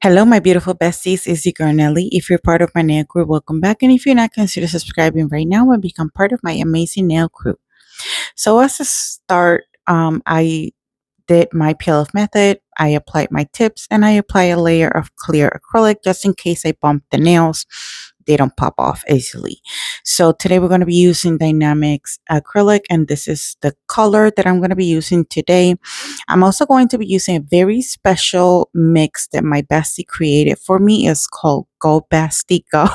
Hello, my beautiful besties. It's your girl Nelly. If you're part of my nail crew, welcome back. And if you're not, consider subscribing right now and become part of my amazing nail crew. So, as a start, I did my peel off method. I applied my tips and I apply a layer of clear acrylic just in case I bump the nails. They don't pop off easily. So today we're going to be using Dynamics acrylic, and this is the color that I'm going to be using today. I'm also going to be using a very special mix that my bestie created for me. It's called Go Bestie Go.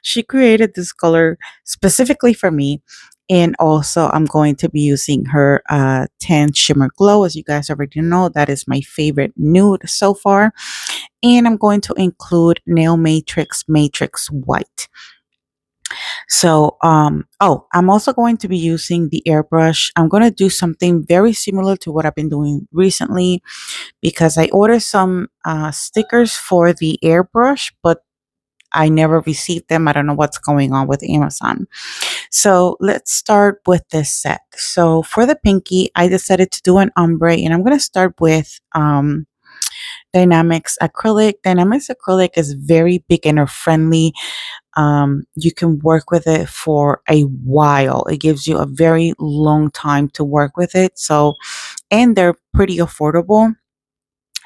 She created this color specifically for me. And also, I'm going to be using her Tan Shimmer Glow. As you guys already know, that is my favorite nude so far. And I'm going to include Nail Matrix White. So, I'm also going to be using the airbrush. I'm going to do something very similar to what I've been doing recently because I ordered some stickers for the airbrush, but I never received them. I don't know what's going on with Amazon. So let's start with this set. So for the pinky, I decided to do an ombre, and I'm going to start with Dynamics acrylic. Dynamics acrylic is very beginner friendly. You can work with it for a while. It gives you a very long time to work with it. So, and they're pretty affordable.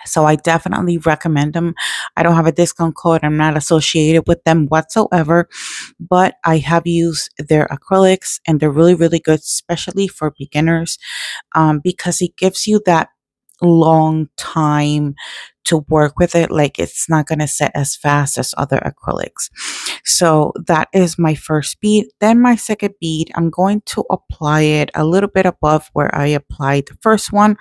So I definitely recommend them. I don't have a discount code. I'm not associated with them whatsoever, but I have used their acrylics and they're really, really good, especially for beginners, because it gives you that long time to work with it. Like it's not going to set as fast as other acrylics. So that is my first bead. Then my second bead, I'm going to apply it a little bit above where I applied the first one.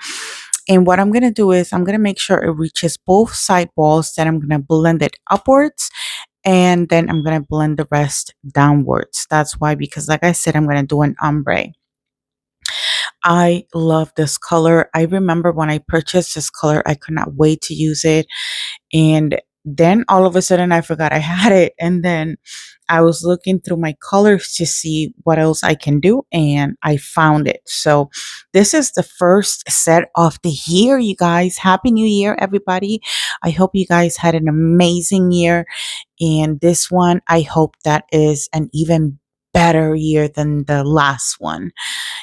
And what I'm going to do is I'm going to make sure it reaches both side walls. Then I'm going to blend it upwards. And then I'm going to blend the rest downwards. That's why, because like I said, I'm going to do an ombre. I love this color. I remember when I purchased this color, I could not wait to use it. And then all of a sudden I forgot I had it. And then I was looking through my colors to see what else I can do. And I found it. So this is the first set of the year, you guys. Happy New Year, everybody. I hope you guys had an amazing year. And this one, I hope that is an even better year than the last one.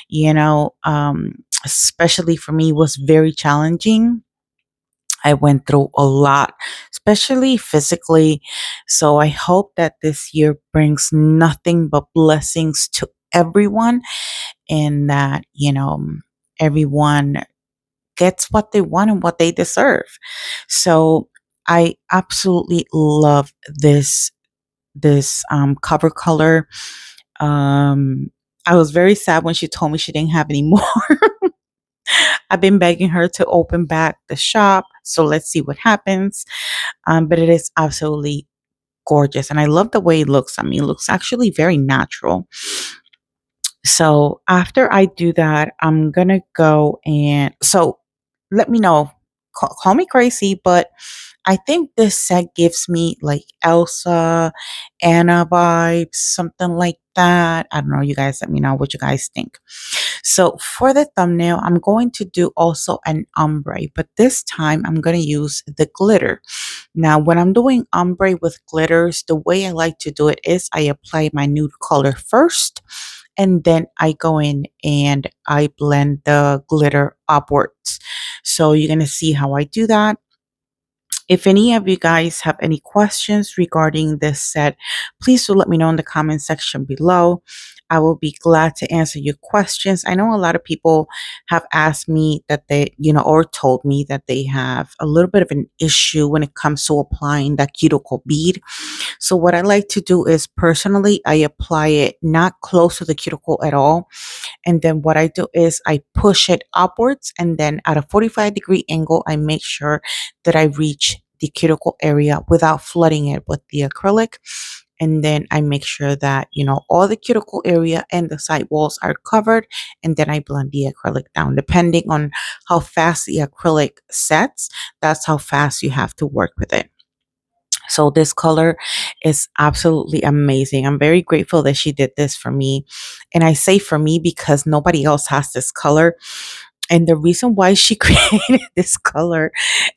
You know, especially for me, was very challenging. I went through a lot, especially physically. So I hope that this year brings nothing but blessings to everyone and that, everyone gets what they want and what they deserve. So I absolutely love this cover color. Um I was very sad when she told me she didn't have any more. I've been begging her to open back the shop, so let's see what happens. But it is absolutely gorgeous, and I love the way it looks. I mean, it looks actually very natural. So after I do that, I'm gonna go and let me know. Call me crazy, but I think this set gives me like Elsa, Anna vibes, something like that. I don't know. You guys let me know what you guys think. So for the thumbnail, I'm going to do also an ombre, but this time I'm going to use the glitter. Now, when I'm doing ombre with glitters, the way I like to do it is I apply my nude color first, and then I go in and I blend the glitter upwards. So you're going to see how I do that. If any of you guys have any questions regarding this set, please do let me know in the comment section below. I will be glad to answer your questions. I know a lot of people have asked me that they, or told me that they have a little bit of an issue when it comes to applying that cuticle bead. So what I like to do is personally, I apply it not close to the cuticle at all. And then what I do is I push it upwards, and then at a 45-degree angle, I make sure that I reach the cuticle area without flooding it with the acrylic. And then I make sure that, all the cuticle area and the side walls are covered. And then I blend the acrylic down. Depending on how fast the acrylic sets, that's how fast you have to work with it. So this color is absolutely amazing. I'm very grateful that she did this for me. And I say for me because nobody else has this color. And the reason why she created this color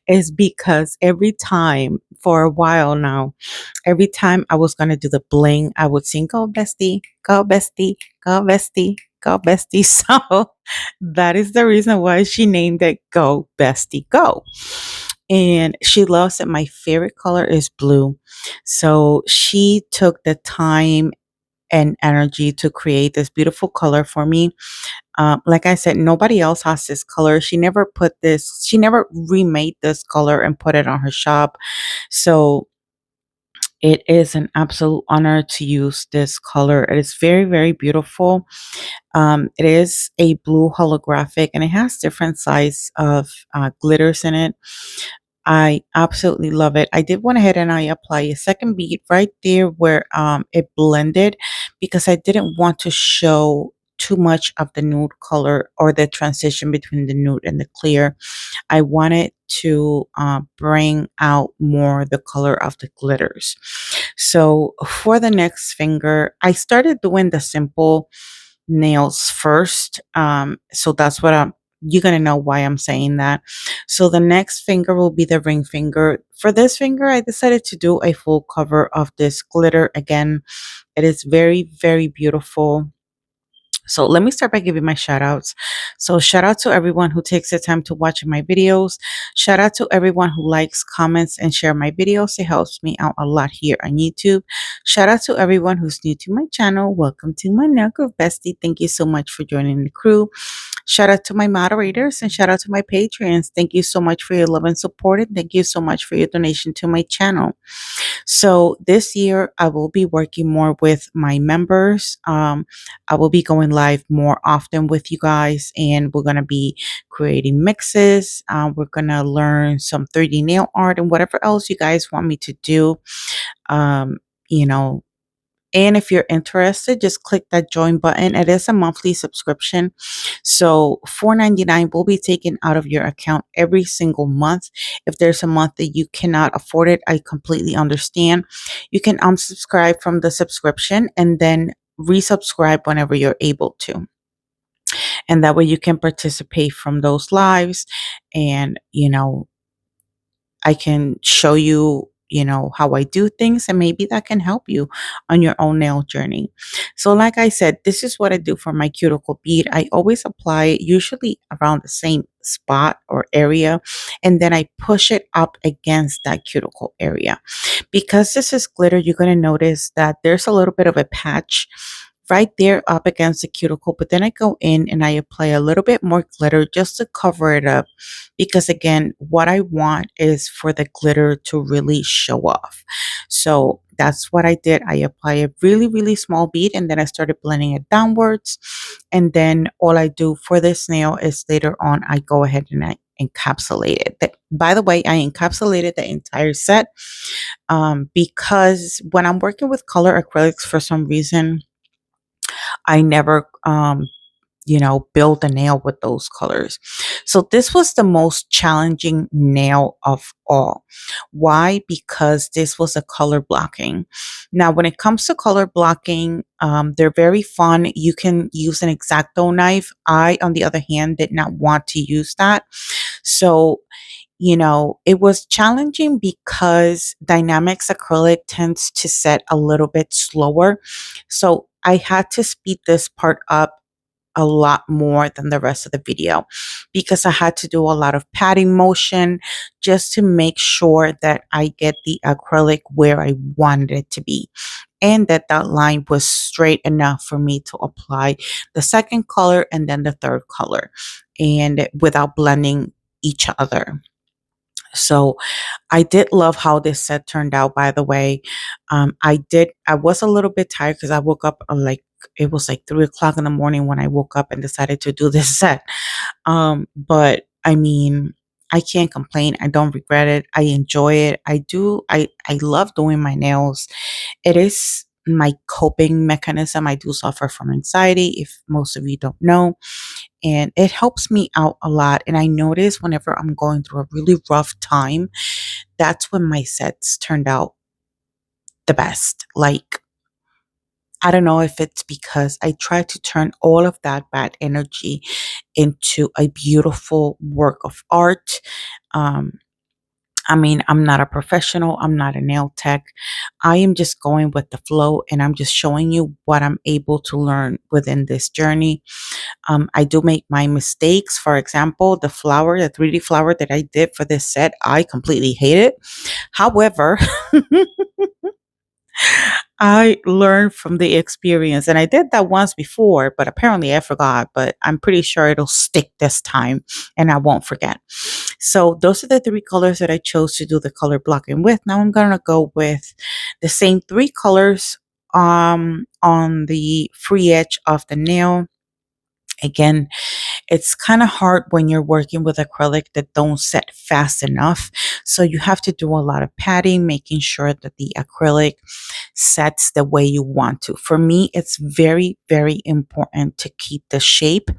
is because every time for a while now, every time I was going to do the bling, I would sing, go bestie, go bestie, go bestie, go bestie. So that is the reason why she named it Go Bestie Go. And she loves it. My favorite color is blue. So she took the time and energy to create this beautiful color for me. Like I said, nobody else has this color. She never remade this color and put it on her shop. So it is an absolute honor to use this color. It is very, very beautiful. It is a blue holographic and it has different size of glitters in it. I absolutely love it. I did went ahead and I apply a second bead right there where it blended because I didn't want to show too much of the nude color or the transition between the nude and the clear. I wanted to bring out more the color of the glitters. So for the next finger, I started doing the simple nails first. So that's what you're going to know why I'm saying that. So the next finger will be the ring finger. For this finger, I decided to do a full cover of this glitter. Again, it is very, very beautiful. So let me start by giving my shout outs. So shout out to everyone who takes the time to watch my videos. Shout out to everyone who likes, comments, and share my videos. It helps me out a lot here on YouTube. Shout out to everyone who's new to my channel. Welcome to my Nail Groove Bestie. Thank you so much for joining the crew. Shout out to my moderators and shout out to my Patreons. Thank you so much for your love and support. And thank you so much for your donation to my channel. So this year, I will be working more with my members. I will be going live more often with you guys, and we're going to be creating mixes. We're going to learn some 3D nail art and whatever else you guys want me to do. Um, you know, and if you're interested, just click that join button. It is a monthly subscription. So $4.99 will be taken out of your account every single month. If there's a month that you cannot afford it, I completely understand. You can unsubscribe from the subscription and then resubscribe whenever you're able to. And that way you can participate from those lives and, I can show you, how I do things, and maybe that can help you on your own nail journey. So, like I said, this is what I do for my cuticle bead. I always apply it usually around the same spot or area, and then I push it up against that cuticle area. Because this is glitter, you're going to notice that there's a little bit of a patch right there up against the cuticle, but then I go in and I apply a little bit more glitter just to cover it up, because again, what I want is for the glitter to really show off. So that's what I did. I apply a really, really small bead and then I started blending it downwards. And then all I do for this nail is later on, I go ahead and I encapsulate it. By the way, I encapsulated the entire set because when I'm working with color acrylics, for some reason, I never build a nail with those colors. So this was the most challenging nail of all. Why? Because this was a color blocking. Now, when it comes to color blocking, they're very fun. You can use an X-Acto knife. I, on the other hand, did not want to use that. So it was challenging because Dynamics acrylic tends to set a little bit slower. So I had to speed this part up a lot more than the rest of the video because I had to do a lot of patting motion just to make sure that I get the acrylic where I wanted it to be and that that line was straight enough for me to apply the second color and then the third color and without blending each other. So I did love how this set turned out, by the way. I was a little bit tired because I woke up it was like 3 o'clock in the morning when I woke up and decided to do this set. But I mean, I can't complain. I don't regret it. I enjoy it. I love doing my nails. It is my coping mechanism. I do suffer from anxiety, if most of you don't know, and it helps me out a lot. And I notice whenever I'm going through a really rough time, that's when my sets turned out the best. Like, I don't know if it's because I try to turn all of that bad energy into a beautiful work of art. Um, I mean, I'm not a professional, I'm not a nail tech. I am just going with the flow and I'm just showing you what I'm able to learn within this journey. I do make my mistakes. For example, the flower, the 3D flower that I did for this set, I completely hate it. However, I learned from the experience and I did that once before, but apparently I forgot, but I'm pretty sure it'll stick this time and I won't forget. So those are the three colors that I chose to do the color blocking with. Now I'm going to go with the same three colors on the free edge of the nail. Again, it's kind of hard when you're working with acrylic that don't set fast enough. So you have to do a lot of patting, making sure that the acrylic sets the way you want to. For me, it's very, very important to keep the shape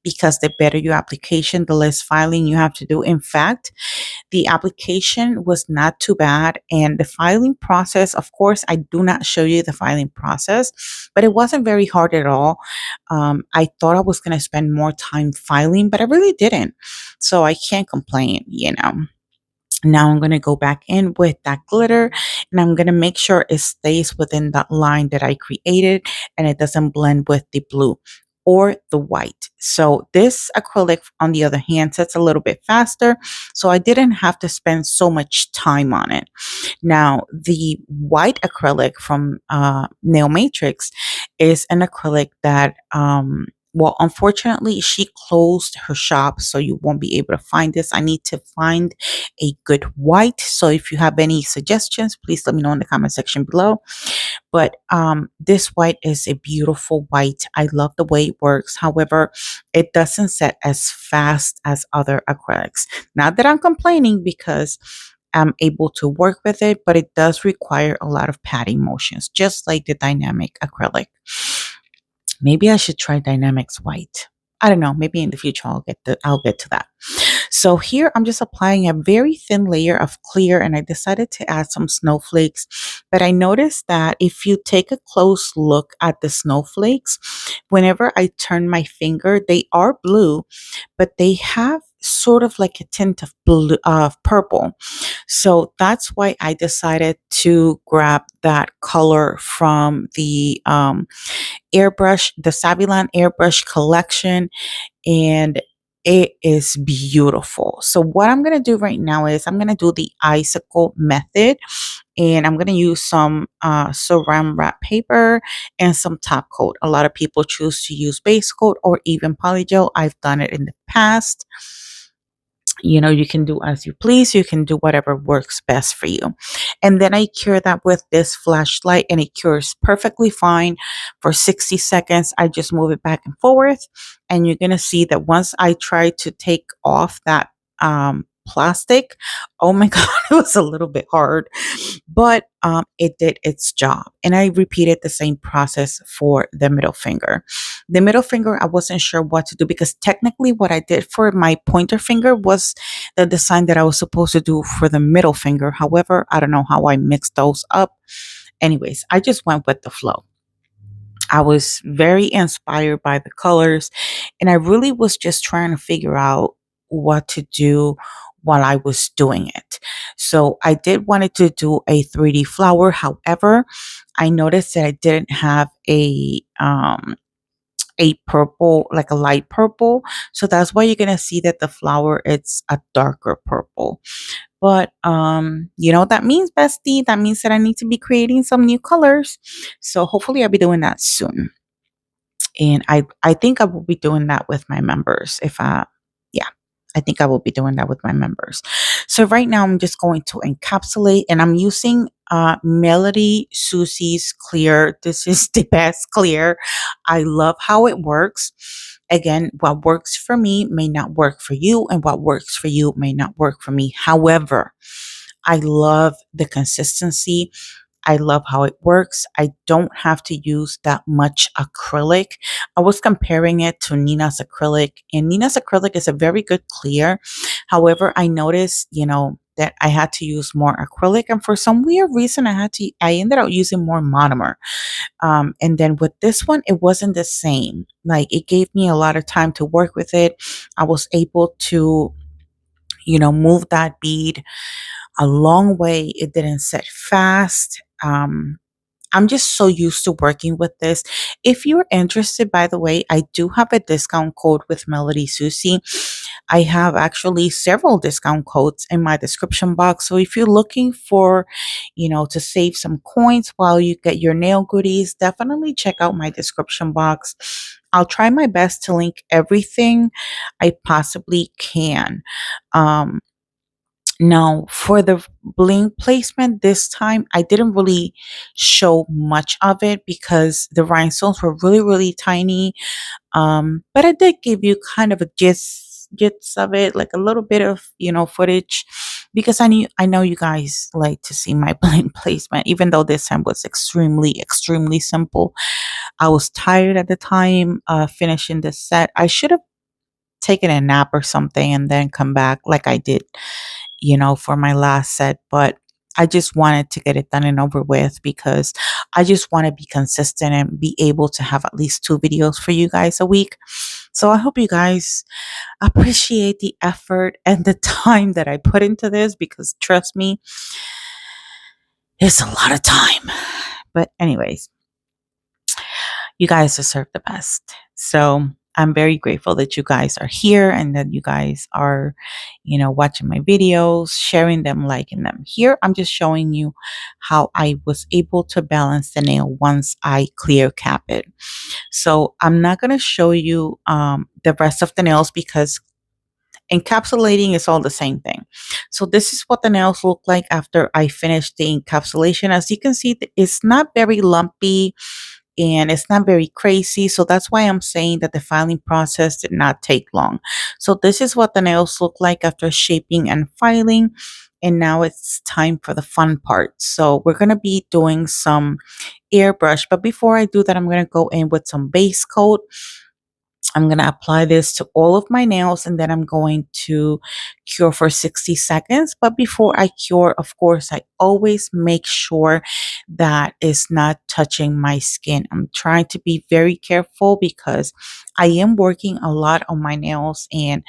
because the better your application, the less filing you have to do. In fact, the application was not too bad. And the filing process, of course, I do not show you the filing process, but it wasn't very hard at all. I thought I was going to spend more time filing, but I really didn't. So I can't complain, you know. Now I'm going to go back in with that glitter and I'm going to make sure it stays within that line that I created and it doesn't blend with the blue or the white. So this acrylic, on the other hand, sets a little bit faster. So I didn't have to spend so much time on it. Now, the white acrylic from Nail Matrix is an acrylic that, well, unfortunately, she closed her shop, so you won't be able to find this. I need to find a good white. So if you have any suggestions, please let me know in the comment section below. But this white is a beautiful white. I love the way it works. However, it doesn't set as fast as other acrylics. Not that I'm complaining because I'm able to work with it, but it does require a lot of patting motions, just like the dynamic acrylic. Maybe I should try Dynamics White. I don't know. Maybe in the future I'll get to that. So here I'm just applying a very thin layer of clear and I decided to add some snowflakes. But I noticed that if you take a close look at the snowflakes, whenever I turn my finger, they are blue, but they have sort of like a tint of blue, of purple. So that's why I decided to grab that color from the airbrush, the Savilan airbrush collection, and it is beautiful. So what I'm going to do right now is I'm going to do the icicle method and I'm going to use some saran wrap paper and some top coat. A lot of people choose to use base coat or even polygel. I've done it in the past. You know, you can do as you please. You can do whatever works best for you. And then I cure that with this flashlight and it cures perfectly fine for 60 seconds. I just move it back and forth. And you're going to see that once I try to take off that plastic, oh my God, it was a little bit hard, but it did its job. And I repeated the same process for the middle finger. The middle finger, I wasn't sure what to do because technically what I did for my pointer finger was the design that I was supposed to do for the middle finger. However, I don't know how I mixed those up. Anyways, I just went with the flow. I was very inspired by the colors and I really was just trying to figure out what to do while I was doing it. So I did wanted to do a 3D flower. However, I noticed that I didn't have a purple, like a light purple. So that's why you're going to see that the flower, it's a darker purple. But you know what that means, bestie? That means that I need to be creating some new colors. So hopefully I'll be doing that soon. And I think I will be doing that with my members. If I Yeah, I think I will be doing that with my members. So right now I'm just going to encapsulate and I'm using Melody Susie's clear. This is the best clear. I love how it works. Again, what works for me may not work for you, and what works for you may not work for me. However, I love the consistency. I love how it works. I don't have to use that much acrylic. I was comparing it to Nina's acrylic, and Nina's acrylic is a very good clear. However, I noticed, you know, that I had to use more acrylic, and for some weird reason I ended up using more monomer. And then with this one, it wasn't the same. Like, it gave me a lot of time to work with it. I was able to, move that bead a long way. It didn't set fast. I'm just so used to working with this. If you're interested, by the way, I do have a discount code with Melody Susie. I have actually several discount codes in my description box. So if you're looking for, to save some coins while you get your nail goodies, definitely check out my description box. I'll try my best to link everything I possibly can. Um, Now, for the bling placement this time, I didn't really show much of it because the rhinestones were really, really tiny. But I did give you kind of a gist of it, like a little bit of, footage, because I know you guys like to see my bling placement, even though this time was extremely, extremely simple. I was tired at the time finishing this set. I should have taken a nap or something and then come back like I did, for my last set. But I just wanted to get it done and over with because I just want to be consistent and be able to have at least 2 videos for you guys a week. So I hope you guys appreciate the effort and the time that I put into this, because trust me, it's a lot of time. But anyways, you guys deserve the best. So I'm very grateful that you guys are here and that you guys are, watching my videos, sharing them, liking them. Here, I'm just showing you how I was able to balance the nail once I clear cap it. So I'm not going to show you the rest of the nails because encapsulating is all the same thing. So this is what the nails look like after I finish the encapsulation. As you can see, it's not very lumpy and it's not very crazy. So that's why I'm saying that the filing process did not take long. So this is what the nails look like after shaping and filing. And now it's time for the fun part. So we're going to be doing some airbrush. But before I do that, I'm going to go in with some base coat. I'm going to apply this to all of my nails and then I'm going to cure for 60 seconds. But before I cure, of course, I always make sure that it's not touching my skin. I'm trying to be very careful because I am working a lot on my nails, and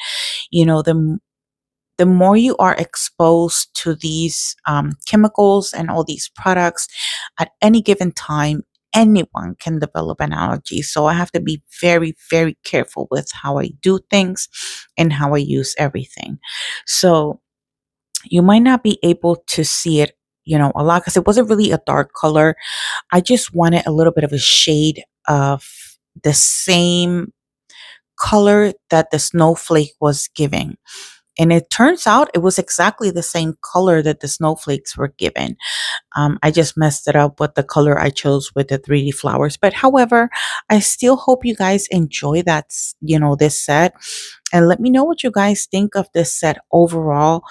the more you are exposed to these chemicals and all these products at any given time, anyone can develop an allergy. So I have to be very, very careful with how I do things and how I use everything. So you might not be able to see it, a lot because it wasn't really a dark color. I just wanted a little bit of a shade of the same color that the snowflake was giving. And it turns out it was exactly the same color that the snowflakes were given. I just messed it up with the color I chose with the 3D flowers. But however, I still hope you guys enjoy that, this set. And let me know what you guys think of this set overall.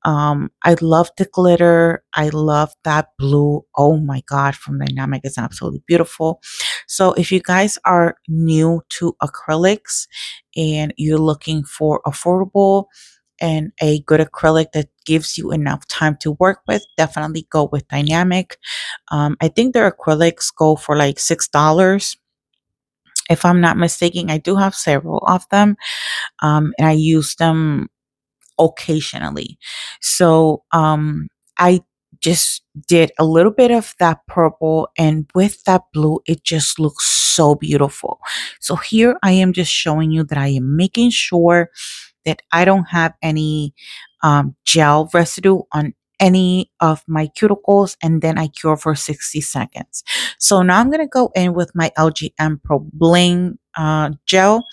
I love the glitter. I love that blue. Oh my God, from Dynamic is absolutely beautiful. So if you guys are new to acrylics and you're looking for affordable and a good acrylic that gives you enough time to work with, definitely go with Dynamic. I think their acrylics go for like $6. If I'm not mistaken, I do have several of them, and I use them occasionally. So I just did a little bit of that purple, and with that blue, it just looks so beautiful. So here I am just showing you that I am making sure that I don't have any gel residue on any of my cuticles, and then I cure for 60 seconds. So now I'm going to go in with my LGNPRO Bling gel,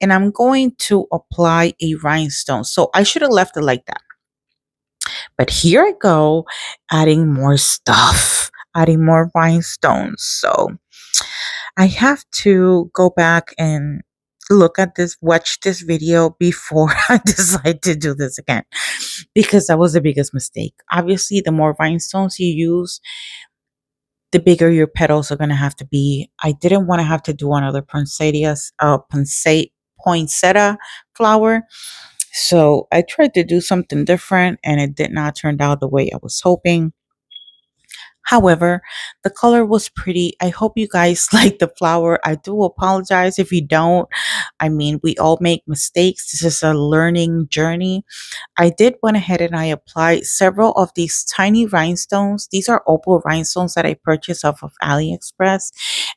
and I'm going to apply a rhinestone. So I should have left it like that. But here I go, adding more stuff, adding more rhinestones. So I have to go back and watch this video before I decide to do this again, because that was the biggest mistake. Obviously, the more rhinestones you use, the bigger your petals are going to have to be. I didn't want to have to do another poinsettia flower. So I tried to do something different and it did not turn out the way I was hoping. However, the color was pretty. I hope you guys like the flower. I do apologize if you don't. I mean, we all make mistakes. This is a learning journey. I did went ahead and I applied several of these tiny rhinestones. These are opal rhinestones that I purchased off of AliExpress,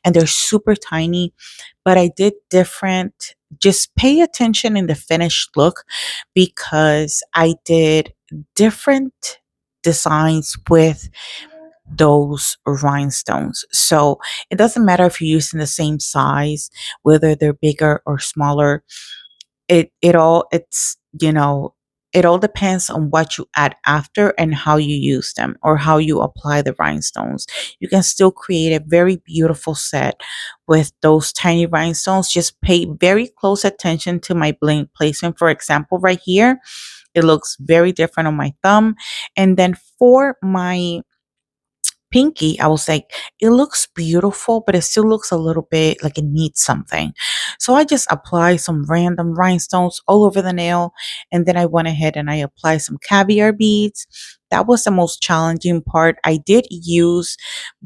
and they're super tiny. But I did different. Just pay attention in the finished look because I did different designs with those rhinestones. So it doesn't matter if you're using the same size, whether they're bigger or smaller. It's it all depends on what you add after and how you use them or how you apply the rhinestones. You can still create a very beautiful set with those tiny rhinestones. Just pay very close attention to my bling placement. For example, right here, it looks very different on my thumb. And then for my pinky, I was like, it looks beautiful, but it still looks a little bit like it needs something. So I just applied some random rhinestones all over the nail. And then I went ahead and I applied some caviar beads. That was the most challenging part. I did use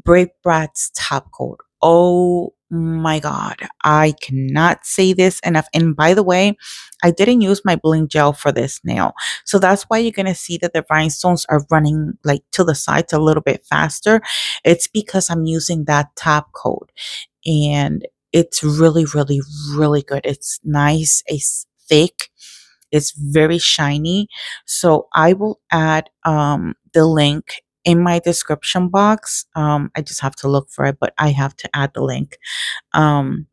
Brave Brat's top coat. Oh my God. I cannot say this enough. And by the way, I didn't use my bling gel for this nail. So that's why you're going to see that the rhinestones are running like to the sides a little bit faster. It's because I'm using that top coat and it's really, really, really good. It's nice. It's thick. It's very shiny. So I will add the link in my description box. I just have to look for it, but I have to add the link. Um,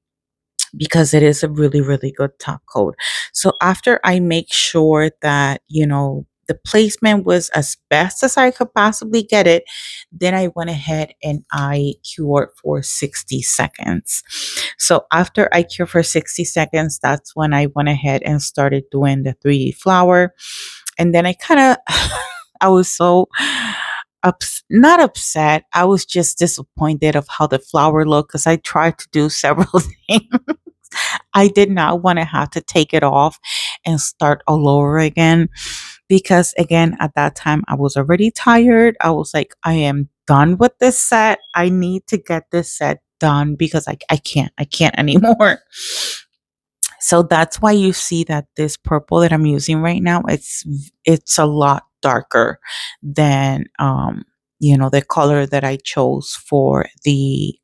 because it is a really, really good top coat. So after I make sure that, the placement was as best as I could possibly get it, then I went ahead and I cured for 60 seconds. So after I cured for 60 seconds, that's when I went ahead and started doing the 3D flower. And then I kind of, I was so not upset. I was just disappointed of how the flower looked because I tried to do several things. I did not want to have to take it off and start all over again because, again, at that time, I was already tired. I was like, I am done with this set. I need to get this set done because I can't anymore. So that's why you see that this purple that I'm using right now, it's a lot darker than the color that I chose for the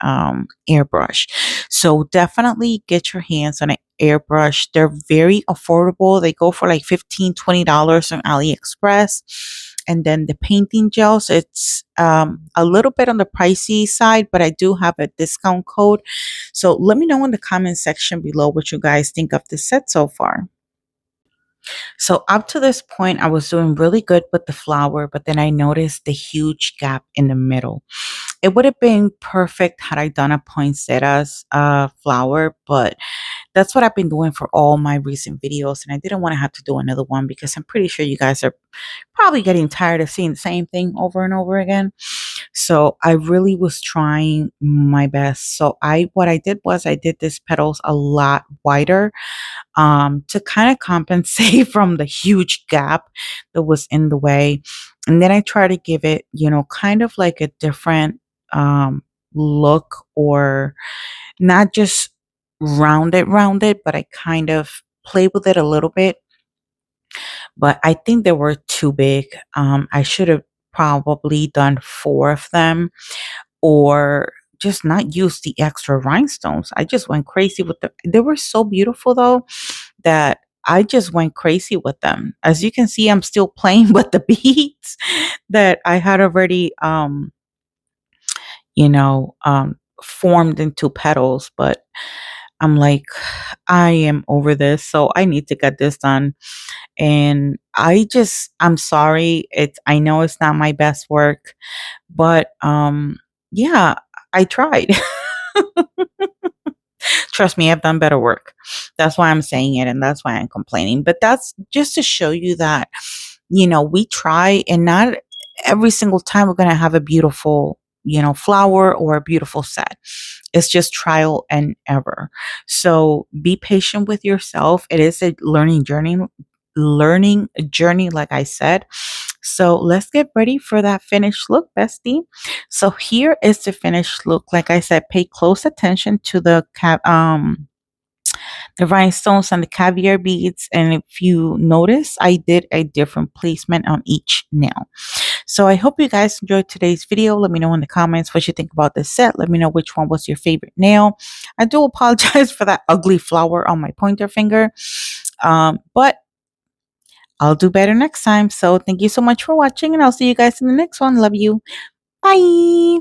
airbrush. So definitely get your hands on an airbrush. They're very affordable. They go for like $15-$20 on AliExpress. And then the painting gels, it's a little bit on the pricey side, but I do have a discount code. So let me know in the comment section below what you guys think of this set so far. So up to this point, I was doing really good with the flower, but then I noticed the huge gap in the middle. It would have been perfect had I done a poinsettias flower, but that's what I've been doing for all my recent videos. And I didn't want to have to do another one because I'm pretty sure you guys are probably getting tired of seeing the same thing over and over again. So I really was trying my best. So what I did was I did this petals a lot wider to kind of compensate from the huge gap that was in the way. And then I try to give it, kind of like a different look, or not just rounded, but I kind of play with it a little bit. But I think they were too big. I should have probably done 4 of them, or just not use the extra rhinestones. I just went crazy with them. They were so beautiful though that I just went crazy with them. As you can see, I'm still playing with the beads that I had already you know, formed into petals, but I'm like, I am over this, so I need to get this done. And I'm sorry. I know it's not my best work, but yeah, I tried. Trust me, I've done better work. That's why I'm saying it and that's why I'm complaining. But that's just to show you that, we try, and not every single time we're going to have a beautiful, flower or a beautiful set. It's just trial and error. So be patient with yourself. It is a learning journey. learning journey, like I said. So let's get ready for that finished look, bestie. So here is the finished look. Like I said, pay close attention to the rhinestones and the caviar beads. And if you notice, I did a different placement on each nail. So I hope you guys enjoyed today's video. Let me know in the comments what you think about this set. Let me know which one was your favorite nail. I do apologize for that ugly flower on my pointer finger. But I'll do better next time. So thank you so much for watching, and I'll see you guys in the next one. Love you. Bye.